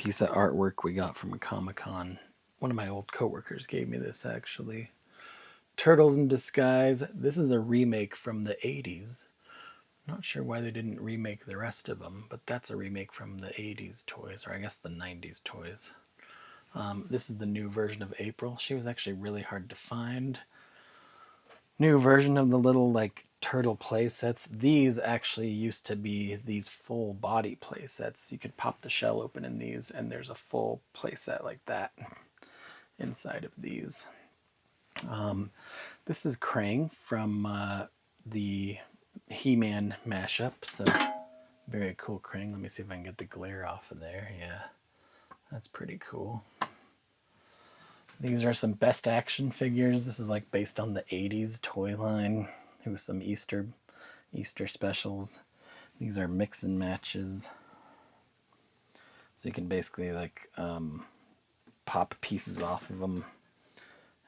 piece of artwork we got from a Comic-Con. One of my old coworkers gave me this actually. Turtles in Disguise. This is a remake from the 80s. Not sure why they didn't remake the rest of them, but that's a remake from the 80s toys, or I guess the 90s toys. This is the new version of April. She was actually really hard to find. New version of the little like turtle play sets. These actually used to be these full body play sets. You could pop the shell open in these, and there's a full play set like that inside of these. This is Krang from the He-Man mashup. So very cool Krang. Let me see if I can get the glare off of there. Yeah, that's pretty cool. These are some best action figures. This is like based on the 80s toy line. Here was some Easter specials. These are mix and matches. So you can basically like pop pieces off of them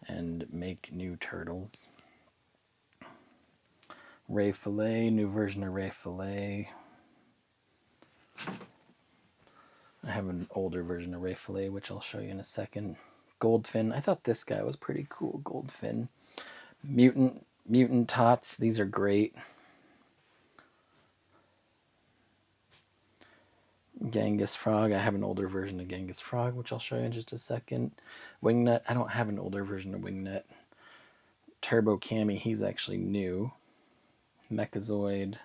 and make new turtles. Ray Fillet, new version of Ray Fillet. I have an older version of Ray Fillet, which I'll show you in a second. Goldfin. I thought this guy was pretty cool. Goldfin. Mutant Tots. These are great. Genghis Frog. I have an older version of Genghis Frog, which I'll show you in just a second. Wingnut. I don't have an older version of Wingnut. Turbo Cammy. He's actually new. Mechazoid.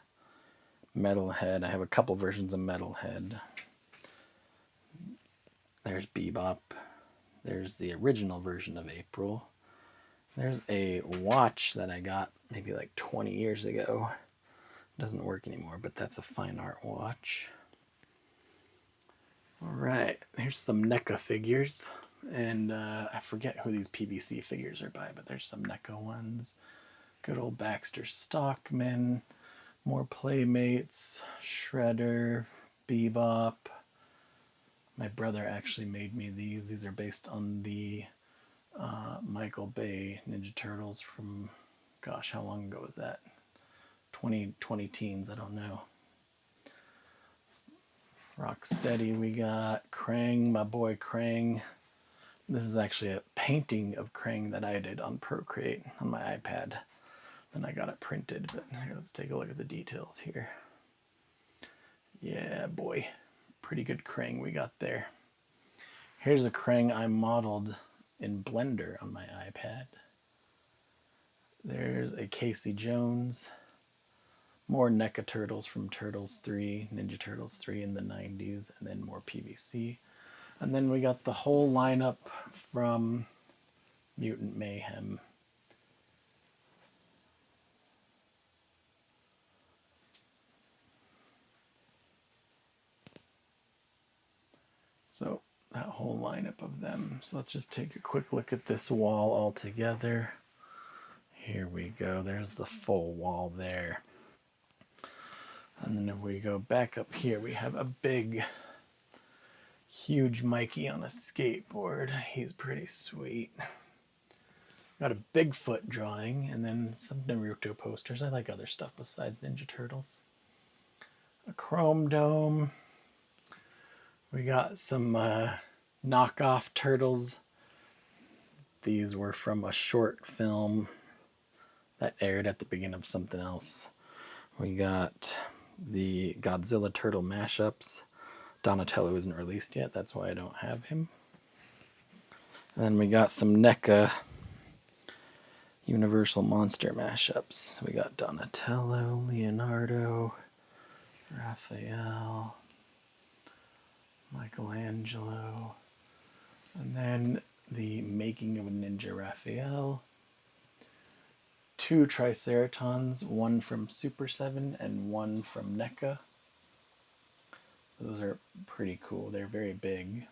Metalhead. I have a couple versions of Metalhead. There's Bebop. There's the original version of April. There's a watch that I got maybe like 20 years ago. Doesn't work anymore, but that's a fine art watch. All right, here's some NECA figures. And I forget who these PVC figures are by, but there's some NECA ones. Good old Baxter Stockman. More Playmates. Shredder. Bebop. My brother actually made me these. These are based on the Michael Bay Ninja Turtles from, gosh, how long ago was that? 20 teens, I don't know. Rocksteady, we got Krang, my boy Krang. This is actually a painting of Krang that I did on Procreate on my iPad. Then I got it printed, but here, let's take a look at the details here. Yeah, boy. Pretty good Krang we got there. Here's a Krang I modeled in Blender on my iPad. There's a Casey Jones. More NECA Turtles from Turtles 3, Ninja Turtles 3 in the 90s, and then more PVC. And then we got the whole lineup from Mutant Mayhem. So that whole lineup of them. So let's just take a quick look at this wall all together. Here we go. There's the full wall there. And then if we go back up here, we have a big, huge Mikey on a skateboard. He's pretty sweet. Got a Bigfoot drawing, and then some Naruto posters. I like other stuff besides Ninja Turtles. A Chrome Dome. We got some knockoff turtles. These were from a short film that aired at the beginning of something else. We got the Godzilla Turtle mashups. Donatello isn't released yet, that's why I don't have him. And then we got some NECA Universal Monster mashups. We got Donatello, Leonardo, Raphael, Michelangelo, and then the Making of a Ninja Raphael. 2 Triceratons, one from Super 7 and one from NECA. Those are pretty cool. They're very big.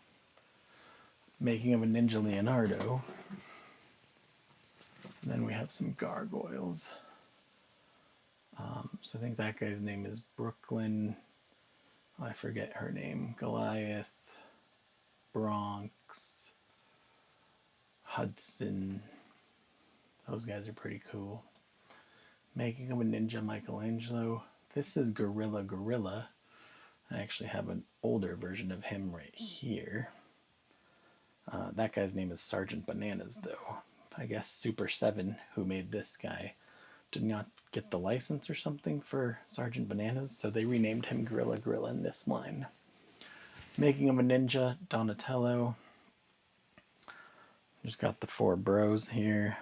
Making of a Ninja Leonardo. And then we have some gargoyles. So I think that guy's name is Brooklyn. I forget her name. Goliath, Bronx, Hudson. Those guys are pretty cool. Making of a Ninja Michelangelo. This is Gorilla. I actually have an older version of him right here. That guy's name is Sergeant Bananas, though. I guess Super 7, who made this guy, did not get the license or something for Sergeant Bananas, so they renamed him Gorilla Gorilla in this line. Making him a ninja, Donatello. Just got the 4 bros here.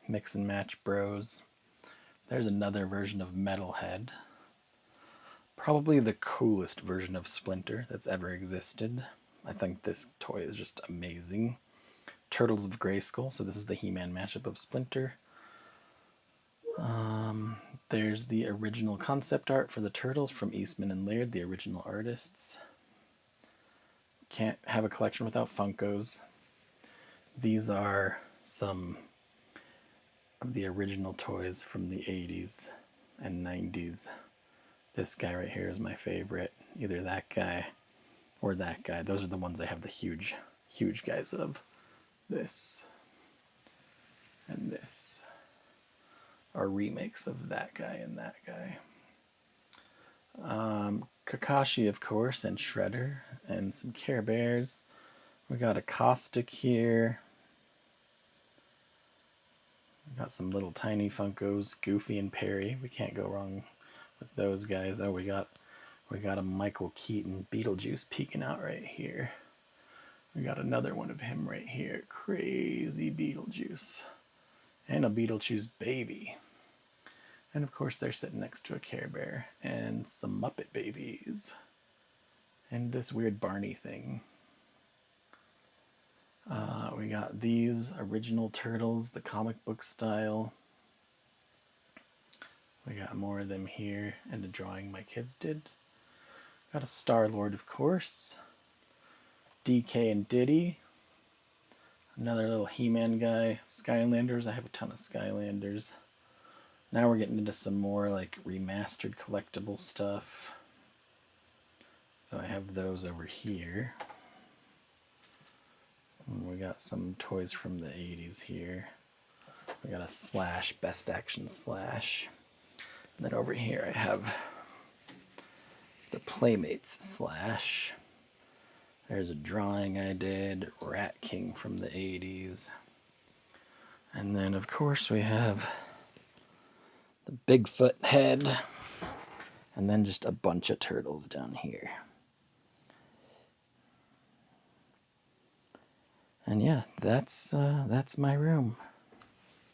Mix and match bros. There's another version of Metalhead. Probably the coolest version of Splinter that's ever existed. I think this toy is just amazing. Turtles of Grayskull, so this is the He-Man mashup of Splinter. There's the original concept art for the Turtles from Eastman and Laird, the original artists. Can't have a collection without Funkos. These are some of the original toys from the 80s and 90s. This guy right here is my favorite. Either that guy or that guy. Those are the ones I have the huge guys of. This and this are remakes of that guy and that guy. Kakashi, of course, and Shredder, and some Care Bears. We got a Caustic here. We got some little tiny Funkos, Goofy and Perry. We can't go wrong with those guys. Oh, we got a Michael Keaton Beetlejuice peeking out right here. We got another one of him right here. Crazy Beetlejuice. And a Beetlejuice baby. And of course they're sitting next to a Care Bear and some Muppet babies. And this weird Barney thing. We got these original Turtles, the comic book style. We got more of them here, and a drawing my kids did. Got a Star-Lord, of course. DK and Diddy. Another little He-Man guy. Skylanders. I have a ton of Skylanders. Now we're getting into some more like remastered collectible stuff. So I have those over here. And we got some toys from the 80s here. We got a Slash, Best Action Slash. And then over here I have the Playmates Slash. There's a drawing I did, Rat King from the 80s. And then of course we have the Bigfoot head. And then just a bunch of turtles down here. And yeah, that's my room.